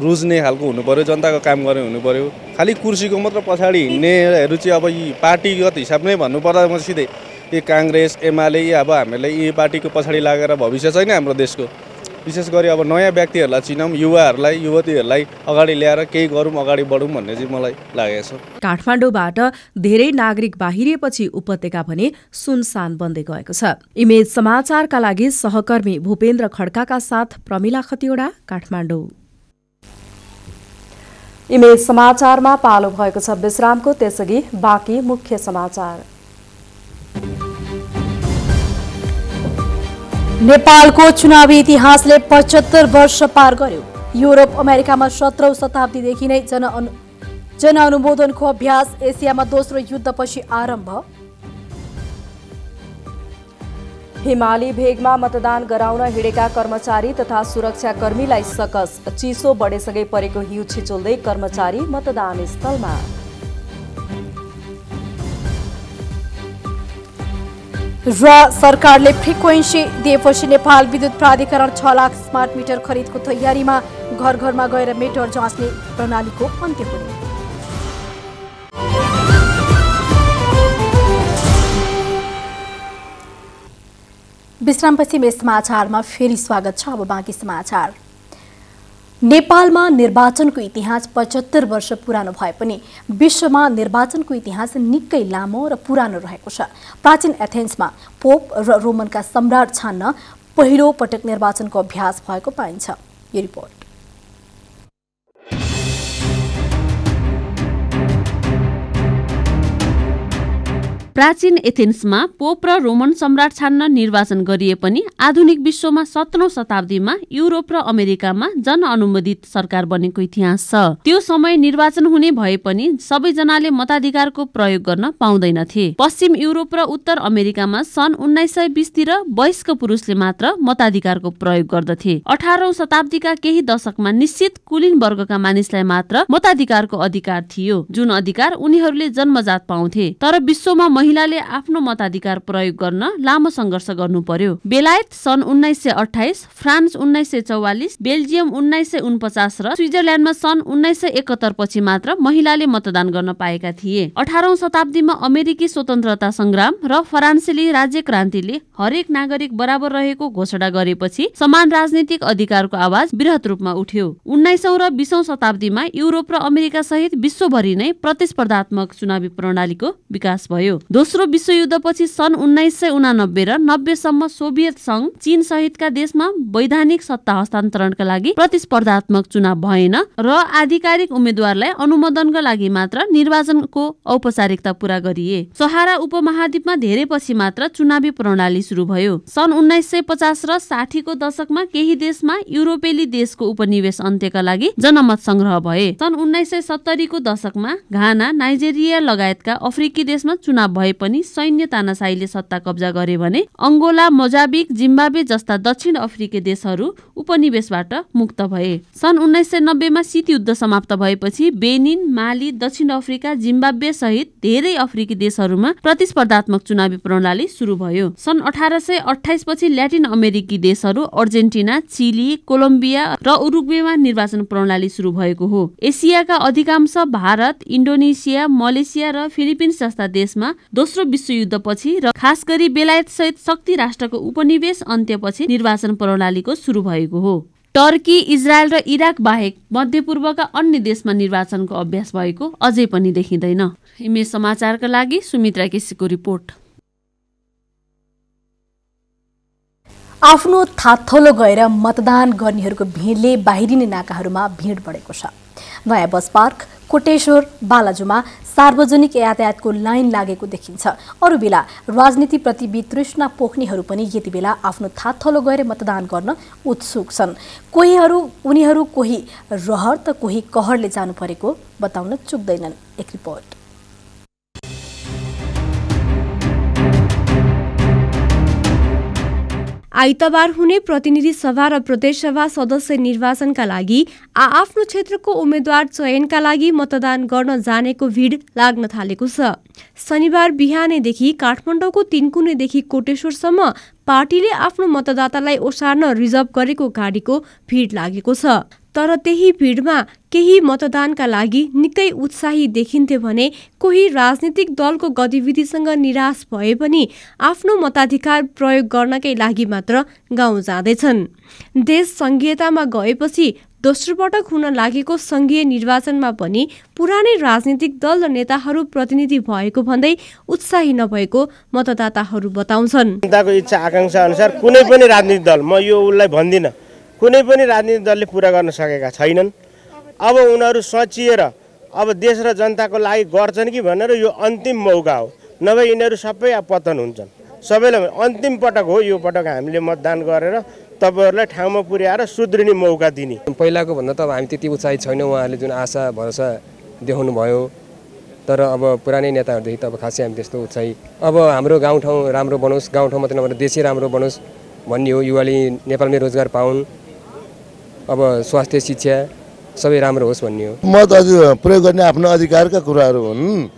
रुज्ने खालको हुनु पर्यो, जनताको काम गर्ने हुनु पर्यो। खालि कुर्सीको मात्र पछाडि हिँड्नेहरू चाहिँ अब यी पार्टीगत हिसाब नै भन्नुपर्दा म सिधै यी काङ्ग्रेस एमाले अब हामीलाई यी पार्टीको पछाडि लागेर भविष्य छैन हाम्रो देशको। विशेष गरी अब नयाँ व्यक्तिहरूलाई चिनाउँ, युवाहरूलाई युवतीहरूलाई अगाडि ल्याएर केही गरौँ अगाडि बढौँ भन्ने चाहिँ मलाई लागेको छ। काठमाडौँबाट धेरै नागरिक बाहिरिएपछि उपत्यका भने सुनसान बन्दै गएको छ। इमेज समाचारका लागि सहकर्मी भूपेन्द्र खड्काका साथ प्रमिला खतिवडा, काठमाडौँ। इमेज समाचारमा पालो भएको छ विश्रामको, त्यसअघि बाँकी मुख्य समाचार। नेपालको चुनावी इतिहासले 75 वर्ष पार गर्यो। युरोप अमेरिकामा 17औं शताब्दीदेखि नै जनअनुमोदनको अभ्यास। एसियामा दोस्रो युद्धपछि आरम्भ। हिमाली भेगमा मतदान गराउन हिँडेका कर्मचारी तथा सुरक्षाकर्मीलाई सकस। चिसो बढेसँगै परेको हिउँ छिचोल्दै कर्मचारी मतदान स्थलमा। र सरकारले फ्रिक्वेन्सी दिएपछि नेपाल विद्युत प्राधिकरण 6 लाख स्मार्ट मिटर खरिदको तयारीमा। घर घरमा गएर मिटर जाँच्ने प्रणालीको अन्त्य हुने। विश्रामपछि यस समाचारमा फेरि स्वागत छ। अब बाँकी समाचार। नेपालमा निर्वाचनको इतिहास 75 वर्ष पुरानो भए पनि विश्वमा निर्वाचनको इतिहास निकै लामो र पुरानो रहेको छ। प्राचीन एथेन्समा पोप र रोमनका सम्राट छान्न पहिलो पटक निर्वाचनको अभ्यास भएको पाइन्छ। यो रिपोर्ट। प्राचीन एथेन्समा पोप र रोमन सम्राट छान्न निर्वाचन गरिए पनि आधुनिक विश्वमा 17औं शताब्दीमा युरोप र अमेरिकामा जनअनुमोदित सरकार बनेको इतिहास छ। त्यो समय निर्वाचन हुने भए पनि सबैजनाले मताधिकारको प्रयोग गर्न पाउँदैनथे। पश्चिम युरोप र उत्तर अमेरिकामा सन् 1920 तिर वयस्क पुरुषले मात्र मताधिकारको प्रयोग गर्दथे। 18औं शताब्दीका केही दशकमा निश्चित कुलीन वर्गका मानिसलाई मात्र मताधिकारको अधिकार थियो, जुन अधिकार उनीहरूले जन्मजात पाउँथे। तर विश्वमा महिलाले आफ्नो मताधिकार प्रयोग गर्न लामो संघर्ष गर्नु पर्यो। बेलायत सन् 1928, फ्रान्स 1944, बेल्जियम 1949 र स्विजरल्यान्डमा सन् 1971 पछि मात्र महिलाले मतदान गर्न पाएका थिए। 18औं शताब्दीमा अमेरिकी स्वतन्त्रता संग्राम र फ्रान्सेली राज्य क्रान्तिले हरेक नागरिक बराबर रहेको घोषणा गरेपछि समान राजनीतिक अधिकारको आवाज बृहत रूपमा उठ्यो। 19औं र 20औं शताब्दीमा युरोप र अमेरिका सहित विश्वभरि नै प्रतिस्पर्धात्मक चुनावी प्रणालीको विकास भयो। दोस्रो विश्वयुद्धपछि सन् 1989 र 90 सम्म सोभियत संघ, चीन सहितका देशमा वैधानिक सत्ता हस्तान्तरणका लागि प्रतिस्पर्धात्मक चुनाव भएन र आधिकारिक उम्मेद्वारलाई अनुमोदनका लागि मात्र निर्वाचनको औपचारिकता पूरा गरिए। सहारा उपमहाद्वीपमा धेरै पछि मात्र चुनावी प्रणाली सुरु भयो। सन् 1950 र 60 को दशकमा केही देशमा युरोपेली देशको उपनिवेश अन्त्यका लागि जनमत संग्रह भए। सन् 1970 को दशकमा घाना, नाइजेरिया लगायतका अफ्रिकी देशमा चुनाव भए पनि सैन्य तानाशाहीले सत्ता कब्जा गरे भने अंगोला, मोजाम्बिक, जिम्बाब्वे जस्ता दक्षिण अफ्रिकी देशहरू उपनिवेशबाट मुक्त भए। सन् 1990 मा शीत युद्ध समाप्त भएपछि बेनिन, माली, दक्षिण अफ्रिका, जिम्बाब्वे सहित धेरै अफ्रिकी देशहरूमा प्रतिस्पर्धात्मक चुनावी प्रणाली सुरु भयो। सन् 1828 पछि ल्याटिन अमेरिकी देशहरू अर्जेन्टिना, चिली, कोलम्बिया र उरुग्वेमा निर्वाचन प्रणाली सुरु भएको हो। एसियाका अधिकांश भारत, इन्डोनेसिया, मलेसिया र फिलिपिन्स जस्ता देशमा दोस्रो विश्वयुद्धपछि र खास गरी बेलायत सहित शक्ति राष्ट्रको उपनिवेश अन्त्यपछि निर्वाचन प्रणालीको सुरु भएको हो। टर्की, इजरायल र इराक बाहेक मध्यपूर्वका अन्य देशमा निर्वाचनको अभ्यास भएको अझै पनि देखिँदैन। इमेज समाचारका लागि सुमित्रा केसीको रिपोर्ट। आफ्नो थाथलो गएर मतदान गर्नेहरूको भिडले बाहिरिने नाकाहरूमा भिड बढेको छ। नयाँ बस पार्क, कोटेश्वर, बालाजुमा सार्वजनिक यातायातको लाइन लागेको देखिन्छ। अरू बेला राजनीतिप्रति वितृष्णा पोख्नेहरू पनि यति बेला आफ्नो थाथलो गएर मतदान गर्न उत्सुक छन्। उनीहरू कोही रहर त कोही कहरले जानु परेको बताउन चुक्दैनन्। एक रिपोर्ट। आइतबार हुने प्रतिनिधि सभा र प्रदेश सभा सदस्य निर्वाचनका लागि आआफ्नो क्षेत्रको उम्मेद्वार चयनका लागि मतदान गर्न जानेको भिड लाग्न थालेको छ। शनिबार बिहानैदेखि काठमाडौँको तीनकुनेदेखि कोटेश्वरसम्म पार्टीले आफ्नो मतदातालाई ओसार्न रिजर्भ गरेको गाडीको भिड लागेको छ। तर त्यही भिडमा केही मतदानका लागि निकै उत्साही देखिन्थे भने कोही राजनीतिक दलको गतिविधिसँग निराश भए पनि आफ्नो मताधिकार प्रयोग गर्नकै लागि मात्र गाउँ जाँदैछन्। देश संघीयतामा गएपछि दोस्रो पटक हुन लागेको संघीय निर्वाचनमा पनि पुरानै राजनीतिक दल र नेताहरू प्रतिनिधि भएको भन्दै उत्साही नभएको मतदाताहरू बताउँछन्। जनताको इच्छा आकांक्षा अनुसार कुनै पनि राजनीतिक दल, म यो उसलाई भन्दिनँ, कुनै पनि राजनीतिक दलले पूरा गर्न सकेका छैनन्। अब उनीहरू सचिएर अब देश र जनताको लागि गर्छन् कि भनेर यो अन्तिम मौका हो, नभए यिनीहरू सबै पतन हुन्छन्। सबैलाई अन्तिम पटक हो यो पटक हामीले मतदान गरेर तपाईँहरूलाई ठाउँमा पुर्याएर सुध्रिने मौका दिने। पहिलाको भन्दा त अब हामी त्यति उत्साहित छैनौँ। उहाँहरूले जुन आशा भरोसा देखाउनु भयो, तर अब पुरानै नेताहरूदेखि त अब खासै हामी त्यस्तो उत्साही। अब हाम्रो गाउँठाउँ राम्रो बनोस्, गाउँठाउँ मात्रै नभएर देशै राम्रो बनोस् भन्ने हो। युवाले नेपालमै रोजगार पाउन्, अब स्वास्थ्य शिक्षा सबै राम्रो होस् भन्ने हो। मत प्रयोग गर्ने आफ्नो अधिकारका कुराहरू हुन्।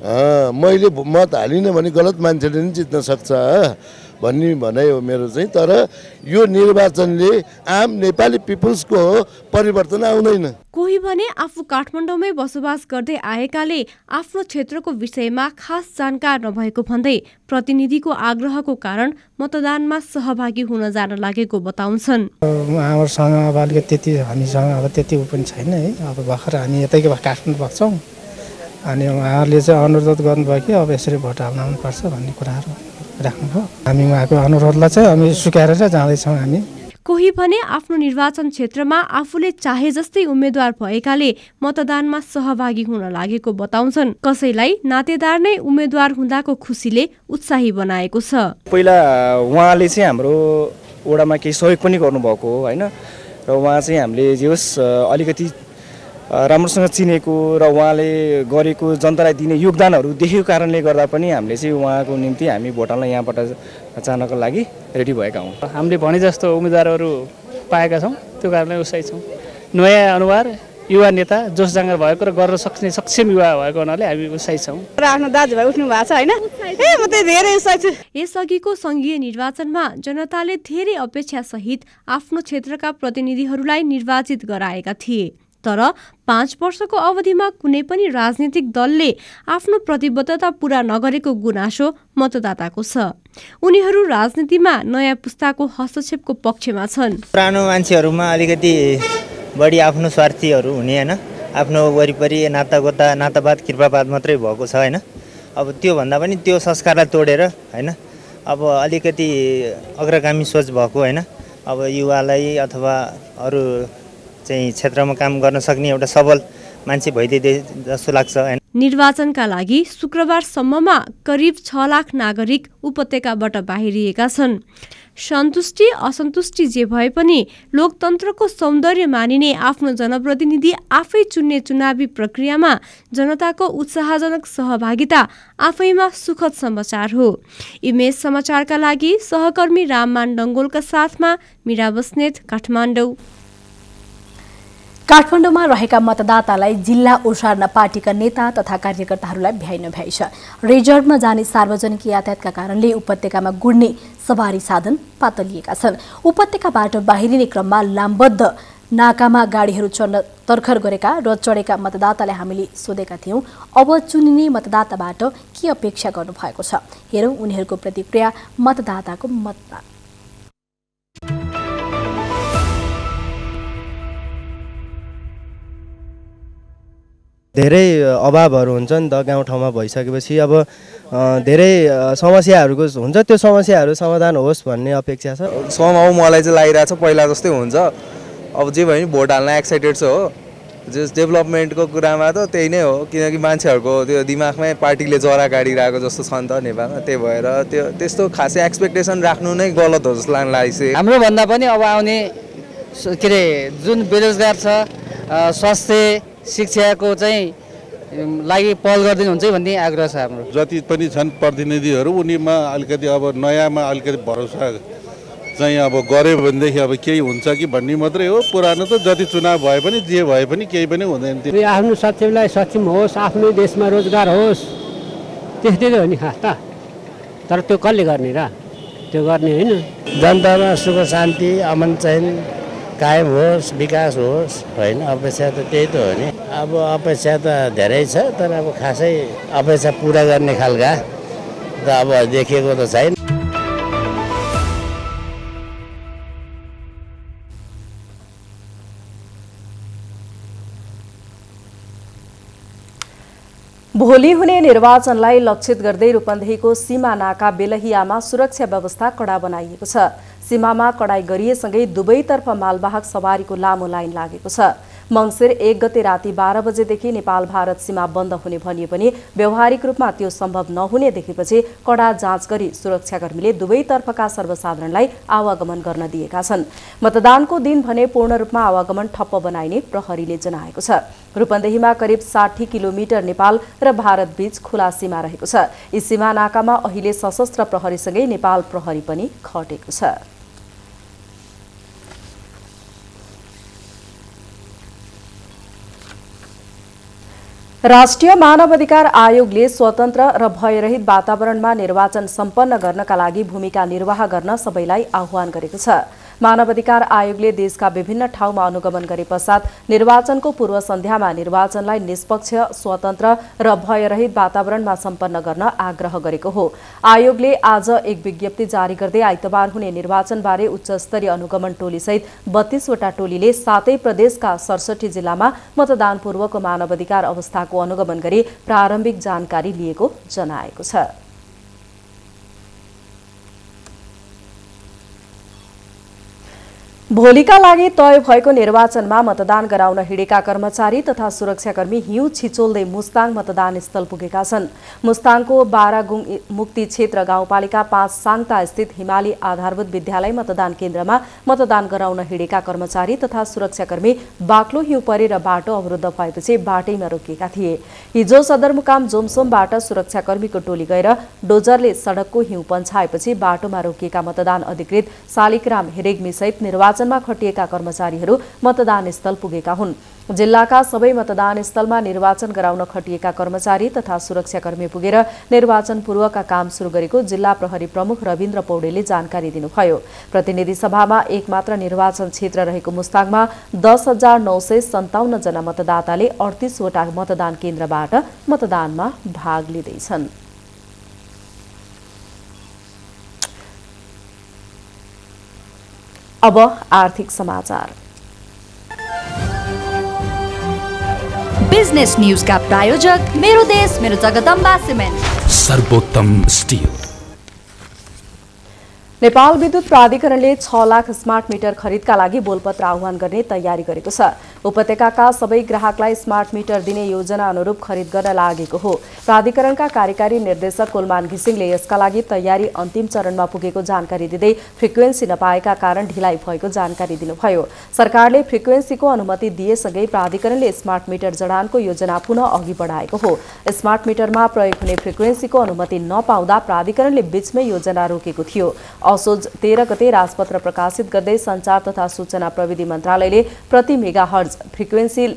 मैले मत हालिनँ भने गलत मान्छेले नि जित्न सक्छ भन्ने भनाइ हो मेरो चाहिँ। तर यो निर्वाचनले आम नेपाली पिपुल्सको परिवर्तन आउँदैन। कोही भने आफू काठमाडौँमै बसोबास गर्दै आएकाले आफ्नो क्षेत्रको विषयमा खास जानकार नभएको भन्दै प्रतिनिधिको आग्रहको कारण मतदानमा सहभागी हुन जान लागेको बताउँछन्। हामीसँग अब अलिकति त्यति हामीसँग अब त्यति पनि छैन है। अब भर्खर हामी यतैको काठमाडौँ बस्छौँ अनि उहाँहरूले चाहिँ अनुरोध गर्नुभयो कि अब यसरी भोट हाल्न आउनुपर्छ भन्ने कुराहरू राख्नुभयो। हामी उहाँको अनुरोधलाई चाहिँ हामी स्वीकारेर जाँदैछौँ हामी। कोही भने आफ्नो निर्वाचन क्षेत्रमा आफूले चाहे जस्तै उम्मेद्वार भएकाले मतदानमा सहभागी हुन लागेको बताउँछन्। कसैलाई नातेदार नै उम्मेद्वार हुँदाको खुसीले उत्साही बनाएको छ। पहिला उहाँले चाहिँ हाम्रो वडामा केही सहयोग पनि गर्नुभएको हो होइन, र उहाँ चाहिँ हामीले जे होस् अलिकति राम्रोसँग चिनेको र उहाँले गरेको जनतालाई दिने योगदानहरू देखेको कारणले गर्दा पनि हामीले चाहिँ उहाँको निम्ति हामी भोट हाल्न यहाँबाट जानको लागि रेडी भएका हौँ। हामीले भने जस्तो उम्मेदवारहरू पाएका छौँ, त्यो कारणले उत्साही छौँ। नयाँ अनुहार, युवा नेता, जोस जाँगर भएको र गर्न सक्ने सक्षम युवा भएको हुनाले हामी उत्साही छौँ। आफ्नो दाजुभाइ उठ्नु भएको छ होइन, म त धेरै उत्साही छु। यसअघिको संघीय निर्वाचनमा जनताले धेरै अपेक्षा सहित आफ्नो क्षेत्रका प्रतिनिधिहरूलाई निर्वाचित गराएका थिए। तर 5 वर्षको अवधिमा कुनै पनि राजनीतिक दलले आफ्नो प्रतिबद्धता पूरा नगरेको गुनासो मतदाताको छ। उनीहरू राजनीतिमा नयाँ पुस्ताको हस्तक्षेपको पक्षमा छन्। पुरानो मान्छेहरूमा अलिकति बढी आफ्नो स्वार्थीहरू हुने होइन, आफ्नो वरिपरि नातागोता नातावाद कृपावाद मात्रै भएको छ होइन। अब त्योभन्दा पनि त्यो संस्कारलाई तोडेर होइन, अब अलिकति अग्रगामी सोच भएको होइन, अब युवालाई अथवा अरू चाहिँ क्षेत्रमा काम गर्न सक्ने एउटा सबल मान्छे भइदिए जस्तो लाग्छ। निर्वाचनका लागि शुक्रबारसम्ममा करिब 6 लाख नागरिक उपत्यकाबाट बाहिरिएका छन्। सन्तुष्टि असन्तुष्टि जे भए पनि लोकतन्त्रको सौन्दर्य मानिने आफ्नो जनप्रतिनिधि आफै चुन्ने चुनावी प्रक्रियामा जनताको उत्साहजनक सहभागिता आफैमा सुखद समाचार हो। इमेज समाचारका लागि सहकर्मी राममान डङ्गोलका साथमा मीरा बस्नेत, काठमाडौँ। काठमाडौँमा रहेका मतदातालाई जिल्ला ओसार्न पार्टीका नेता तथा कार्यकर्ताहरूलाई भ्याइ नभ्याइ छ। रिजर्भमा जाने सार्वजनिक यातायातका कारणले उपत्यकामा गुड्ने सवारी साधन पातलिएका छन्। उपत्यकाबाट बाहिरिने क्रममा लामबद्ध नाकामा गाडीहरू चढ्न तर्खर गरेका र चढेका मतदातालाई हामीले सोधेका थियौँ। अब चुनिने मतदाताबाट के अपेक्षा गर्नुभएको छ, हेरौँ उनीहरूको प्रतिक्रिया मतदाताको मतमा। धेरै अभावहरू हुन्छ नि त गाउँठाउँमा भइसकेपछि। अब धेरै समस्याहरूको हुन्छ, त्यो समस्याहरू समाधान होस् भन्ने अपेक्षा छ। समहाउ मलाई चाहिँ लागिरहेछ पहिला जस्तै हुन्छ। अब जे भयो नि भोट हाल्न एक्साइटेड छ हो। जस डेभलपमेन्टको कुरामा त त्यही नै हो, किनकि मान्छेहरूको त्यो दिमागमै पार्टीले जरा गाडिरहेको जस्तो छ नि त नेपालमा। त्यही भएर त्यो त्यस्तो खासै एक्सपेक्टेसन राख्नु नै गलत हो जस्तो लाग्छ। हाम्रो भन्दा पनि अब आउने के अरे जुन बेरोजगार छ, स्वास्थ्य शिक्षाको चाहिँ लागि पहल गरिदिनुहुन्छ भन्ने आग्रह छ हाम्रो। जति पनि छन् प्रतिनिधिहरू उनीमा अलिकति अब नयाँमा अलिकति भरोसा चाहिँ अब गऱ्यो भनेदेखि अब केही हुन्छ कि भन्ने मात्रै हो। पुरानो त जति चुनाव भए पनि जे भए पनि केही पनि हुँदैन थियो। आफ्नो सचिवलाई सक्षम होस्, आफ्नै देशमा रोजगार होस्, त्यस्तै हो नि खास त। तर त्यो कसले गर्ने र, त्यो गर्ने होइन। जनतामा सुख शान्ति अमन चैन कायम होस्, विकास होस् होइन। अपेक्षा त त्यही त हो नि। अब अपेक्षा त धेरै छ, तर अब खासै अपेक्षा पुरा गर्ने खालका त अब देखिएको त छैन। भोलि हुने निर्वाचनलाई लक्षित गर्दै रूपन्देहीको सीमा नाका बेलहियामा सुरक्षा व्यवस्था कडा बनाइएको छ। सीमामा कडाई गरिएसँगै दुवैतर्फ मालवाहक सवारीको लामो लाइन लागेको छ। मङ्सिर 1 गते राति 12 बजेदेखि नेपाल भारत सीमा बन्द हुने भनिए पनि व्यावहारिक रूपमा त्यो सम्भव नहुने देखेपछि कडा जाँच गरी सुरक्षाकर्मीले दुवैतर्फका सर्वसाधारणलाई आवागमन गर्न दिएका छन्। मतदानको दिन भने पूर्ण रूपमा आवागमन ठप्प बनाइने प्रहरीले जनाएको छ। रूपन्देहीमा करिब 60 किलोमिटर नेपाल र भारत बीच खुला सीमा रहेको छ। यी सीमा नाकामा अहिले सशस्त्र प्रहरीसँगै नेपाल प्रहरी पनि खटेको छ। राष्ट्रिय मानव अधिकार आयोगले स्वतन्त्र र भयरहित वातावरणमा निर्वाचन सम्पन्न गर्नका लागि भूमिका निर्वाह गर्न सबैलाई आह्वान गरेको छ। मानव अधिकार आयोगले देशका विभिन्न ठाउँमा अनुगमन गरे पश्चात निर्वाचनको पूर्व सन्ध्यामा निर्वाचनलाई निष्पक्ष, स्वतन्त्र र भयरहित वातावरणमा सम्पन्न गर्न आग्रह गरेको हो। आयोगले आज एक विज्ञप्ति जारी गर्दै आइतबार हुने निर्वाचनबारे उच्चस्तरीय अनुगमन टोलीसहित 32 वटा टोलीले 7 प्रदेशका 67 जिल्लामा मतदान पूर्वको मानव अधिकार अवस्थाको अनुगमन गरी प्रारम्भिक जानकारी लिएको जनाएको छ। भोलिका लागि तय भएको निर्वाचनमा मतदान गराउन हिँडेका कर्मचारी तथा सुरक्षाकर्मी हिउँ छिचोल्दै मुस्ताङ मतदान स्थल पुगेका छन्। मुस्ताङको बारागुङ मुक्ति क्षेत्र गाउँपालिका 5 साङता स्थित हिमाली आधारभूत विद्यालय मतदान केन्द्रमा मतदान गराउन हिँडेका कर्मचारी तथा सुरक्षाकर्मी बाक्लो हिउँ परेर बाटो अवरुद्ध भएपछि बाटैमा रोकिएका थिए। हिजो सदरमुकाम जोमसोमबाट सुरक्षाकर्मीको टोली गएर डोजरले सडकको हिउँ पन्छाएपछि बाटोमा रोकिएका मतदान अधिकृत शालिग्राम हेरेग्मी सहित निर्वाचनमा खटिएका कर्मचारीहरू मतदान स्थल पुगेका हुन्। जिल्लाका सबै मतदान स्थलमा निर्वाचन गराउन खटिएका कर्मचारी तथा सुरक्षाकर्मी पुगेर निर्वाचन पूर्वका काम सुरु गरेको जिल्ला प्रहरी प्रमुख रविन्द्र पौडेलले जानकारी दिनुभयो। प्रतिनिधि सभामा एक मात्र निर्वाचन क्षेत्र रहेको मुस्ताङमा 10,957 जना मतदाताले 38 वटा मतदान केन्द्रबाट मतदानमा भाग लिँदैछन्। अब आर्थिक समाचार। बिजनेस न्यूज का प्रायोजक मेरो देश मेरो जगदम्बा सिमेन्ट, सर्वोत्तम स्टिल। नेपाल विद्युत प्राधिकरणले 6 लाख स्मार्ट मिटर खरिदका लागि बोलपत्र आह्वान गर्ने तयारी गरेको छ। उपत्यकाका सबै ग्राहकलाई स्मार्ट मिटर दिने योजना अनुरूप खरिद गर्न लागेको हो। प्राधिकरणका कार्यकारी निर्देशक कुलमान घिसिङले यसका लागि तयारी अन्तिम चरणमा पुगेको जानकारी दिँदै फ्रिक्वेन्सी नपाएका कारण ढिलाइ भएको जानकारी दिनुभयो। सरकारले फ्रिक्वेन्सीको अनुमति दिएसँगै प्राधिकरणले स्मार्ट मिटर जडानको योजना पुनः अघि बढाएको हो। स्मार्ट मिटरमा प्रयोग हुने फ्रिक्वेन्सीको अनुमति नपाउँदा प्राधिकरणले बीचमै योजना रोकेको थियो। असोज 13 गते राजपत्र प्रकाशित गर्दै सञ्चार तथा सूचना प्रविधि मन्त्रालयले प्रति मेगाहर्ज फ्रिक्वेन्सी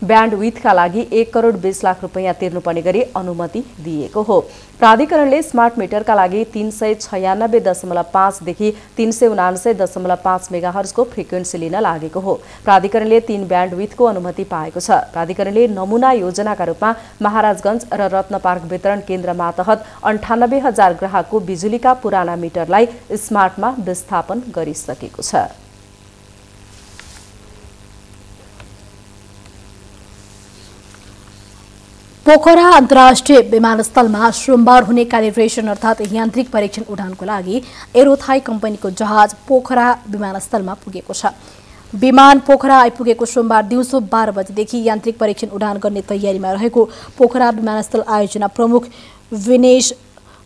ब्यान्डविथका लागि 1 करोड 20 लाख रुपैयाँ तिर्नुपर्ने गरी अनुमति दिएको हो। प्राधिकरणले स्मार्ट मिटरका लागि 396.5 देखि 379.5 मेगाहर्जको फ्रिक्वेन्सी लिन लागेको हो। प्राधिकरणले 3 ब्यान्डविथको अनुमति पाएको छ। प्राधिकरणले नमुना योजनाका रूपमा महाराजगञ्ज र रत्न पार्क वितरण केन्द्र मातहत 98,000 ग्राहकको बिजुलीका पुराना मिटरलाई स्मार्टमा विस्थापन गरिसकेको छ। पोखरा अन्तर्राष्ट्रिय विमानस्थलमा सोमबार हुने क्यालिब्रेसन अर्थात् यान्त्रिक परीक्षण उडानको लागि एरोथाई कम्पनीको जहाज पोखरा विमानस्थलमा पुगेको छ। विमान पोखरा आइपुगेको सोमबार दिउँसो 12 बजेदेखि यान्त्रिक परीक्षण उडान गर्ने तयारीमा रहेको पोखरा विमानस्थल आयोजना प्रमुख विनेश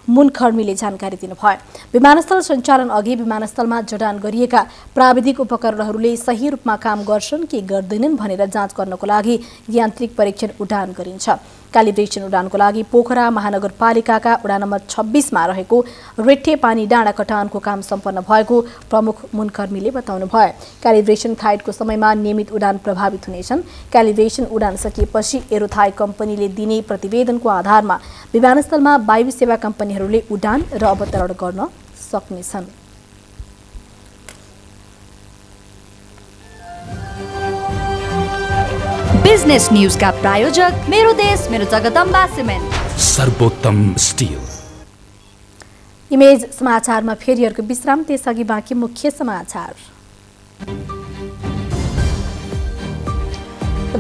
मुनखर्मीले जानकारी दिनुभयो। विमानस्थल सञ्चालन अघि विमानस्थलमा जडान गरिएका प्राविधिक उपकरणहरूले सही रूपमा काम गर्छन् कि गर्दैनन् भनेर जाँच गर्नको लागि यान्त्रिक परीक्षण उडान गरिन्छ। क्यालिब्रेसन उडानको लागि पोखरा महानगरपालिकाका वडा नम्बर 26 मा रहेको रेठे पानी डाँडा कटानको काम सम्पन्न भएको प्रमुख मुनकर्मीले बताउनुभयो। क्यालिब्रेसन फ्लाइटको समयमा नियमित उडान प्रभावित हुनेछन्। क्यालिब्रेसन उडान सकिएपछि एरोथाई कम्पनीले दिने प्रतिवेदनको आधारमा विमानस्थलमा वायु सेवा कम्पनीहरूले उडान र अवतरण गर्न सक्नेछन्। बिजनेस न्यूज का प्रायोजक मेरो देश मेरो जगदम्बा सिमेन्ट, सर्वोत्तम स्टिल। इमेज समाचारमा फेरि अर्को विश्राम, त्यसअघि बाँकी मुख्य समाचार।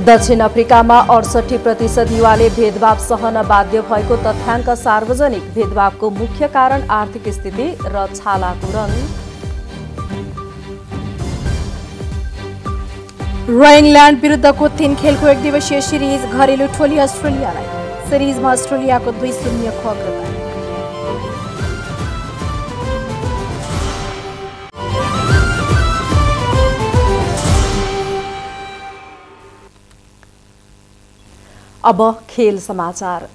दक्षिण अफ्रिकामा 68% युवाले भेदभाव सहन बाध्य भएको तथ्याङ्क सार्वजनिक। भेदभावको मुख्य कारण आर्थिक स्थिति र छालाको रङ। र इङ्ल्यान्ड विरुद्धको 3 खेलको एकदिवसीय सिरिज घरेलु टोली अस्ट्रेलियालाई। सिरिजमा अस्ट्रेलियाको 2-0 को अग्रता। अब खेल समाचार।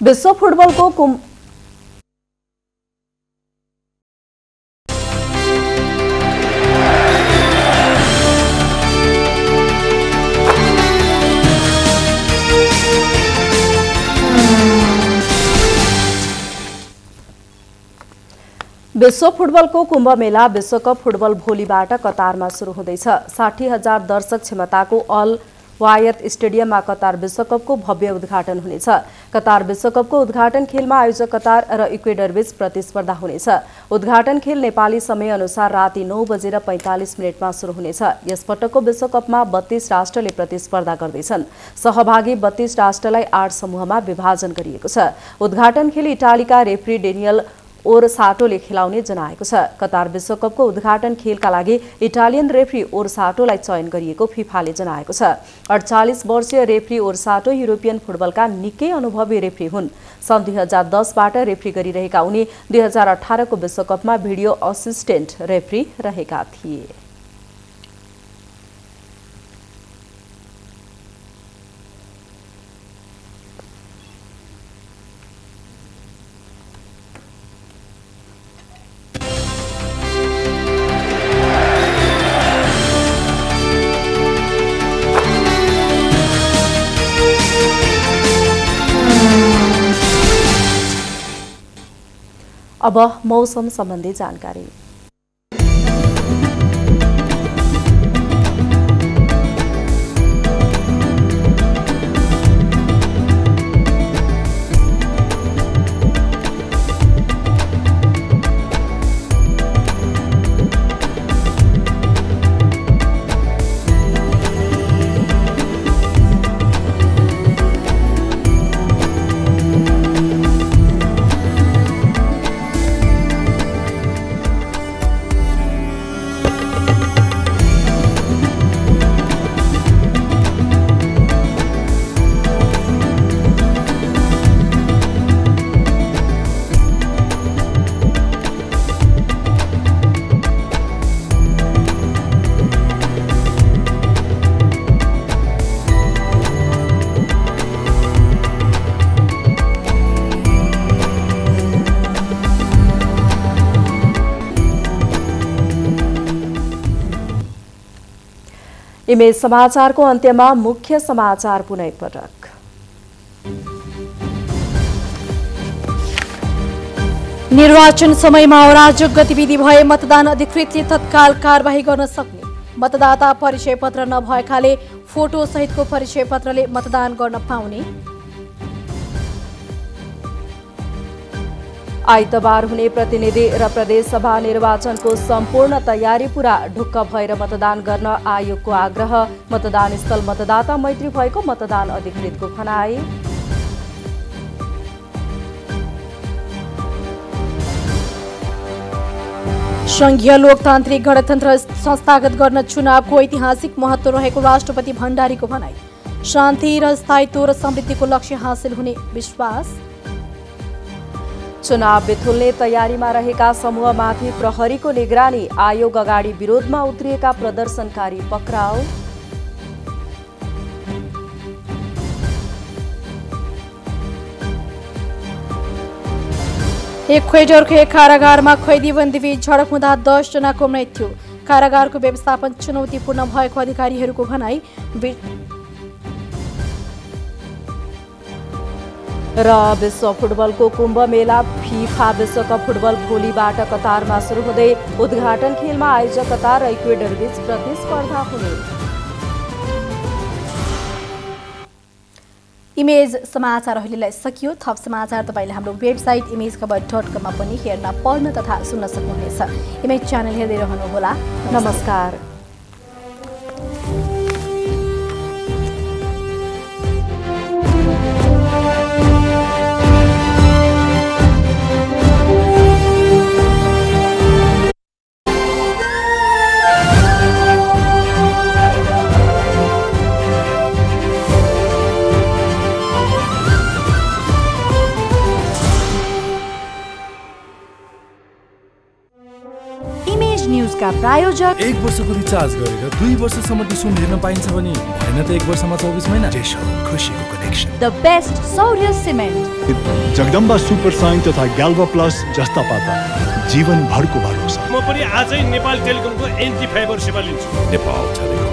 विश्व फुटबलको विश्व फुटबलको कुम्भ मेला विश्वकप फुटबल भोलिबाट कतारमा सुरु हुँदैछ। 60,000 दर्शक क्षमताको अल वायत स्टेडियममा कतार विश्वकपको भव्य उद्घाटन हुनेछ। कतार विश्वकपको उद्घाटन खेलमा आयोजक कतार र इक्वेडरबीच प्रतिस्पर्धा हुनेछ। उद्घाटन खेल नेपाली समय अनुसार राति 9:45 सुरु हुनेछ। यसपटकको विश्वकपमा 32 राष्ट्रले प्रतिस्पर्धा गर्दैछन्। सहभागी 32 राष्ट्रलाई 8 समूहमा विभाजन गरिएको छ। उद्घाटन खेल इटालीका रेफ्री डेनियल ओरसाटोले खेलाउने जनाएको छ। कतार विश्वकपको उद्घाटन खेलका लागि इटालियन रेफ्री ओरसाटोलाई चयन गरिएको फिफाले जनाएको छ। 48 वर्षीय रेफ्री ओरसाटो युरोपियन फुटबलका निकै अनुभवी रेफ्री हुन्। सन् 2010बाट रेफ्री गरिरहेका उनी 2018को विश्वकपमा भिडियो असिस्टेन्ट रेफ्री रहेका थिए। अब मौसम सम्बन्धी जानकारी। इमेज समाचारको अन्त्यमा मुख्य समाचार पुनः एकपटक। निर्वाचन समयमा अराजक गतिविधि भए मतदान अधिकृतले तत्काल कारबाही गर्न सक्ने। मतदाता परिचय पत्र नभएकाले फोटो सहितको परिचय पत्रले मतदान गर्न पाउने। आइतबार हुने प्रतिनिधि र प्रदेश सभा निर्वाचनको सम्पूर्ण तयारी पूरा, ढुक्क भएर मतदान गर्न आयोगको आग्रह। मतदान स्थल मतदाता मैत्री भएको मतदान अधिकृतको भनाई। संघीय लोकतान्त्रिक गणतन्त्र संस्थागत गर्न चुनावको ऐतिहासिक महत्त्व रहेको राष्ट्रपति भण्डारीको भनाई। शान्ति र स्थायित्व र समृद्धिको लक्ष्य हासिल हुने विश्वास। चुनाव बेथुल्ने तयारीमा रहेका समूहमाथि प्रहरीको निगरानी, आयोग अगाडि विरोधमा उत्रिएका प्रदर्शनकारी पक्राउ। इक्वेडरको एक कारागारमा कैदीबन्दीबीच झडप हुँदा 10 जनाको मृत्यु। कारागारको व्यवस्थापन चुनौतीपूर्ण भएको अधिकारीहरूको भनाई। र विश्व फुटबलको कुम्भ मेला फिफा विश्वकप फुटबल भोलिबाट कतारमा सुरु हुँदै उद्घाटन खेलमा आयोजक कतार र इक्वेडरबीच प्रतिस्पर्धा हुने। इमेज समाचार अहिलेलाई सकियो। थप समाचार तपाईँले हाम्रो वेबसाइट imagekhabar.com मा पनि हेर्न, पढ्न तथा सुन्न सक्नुहुनेछ। इमेज च्यानल हेर्दै रहनुहोला। नमस्कार। न्यूजका प्रायोजक। 1 वर्षको रिचार्ज गरेर 2 वर्षसम्म डिस्काउन्ट हेर्न पाइन्छ भने भएन त 1 वर्षमा 24 महिना। खुशीको कनेक्सन। द बेस्ट सौर्य सिमेन्ट, जगदम्बा सुपर साइन तथा ग्याल्भा प्लस जस्ता पाता जीवनभरको भरोसा। म पनि आजै नेपाल टेलिकमको एन्टी फाइबर सेवा लिन्छु। नेपाल टेलिकम,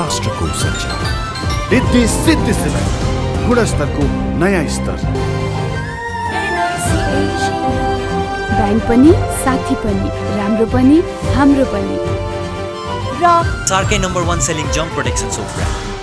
राष्ट्रको सञ्चार। रिद्धि सिद्धि सिमेन्ट, गुणस्तरको नयाँ स्तर। ब्याङ्क पनि, साथी पनि, राम्रो पनि, हाम्रो पनि। र सार्कै नम्बर 1 सेलिङ जम्प प्रोटेक्सन सोप ब्रान्ड।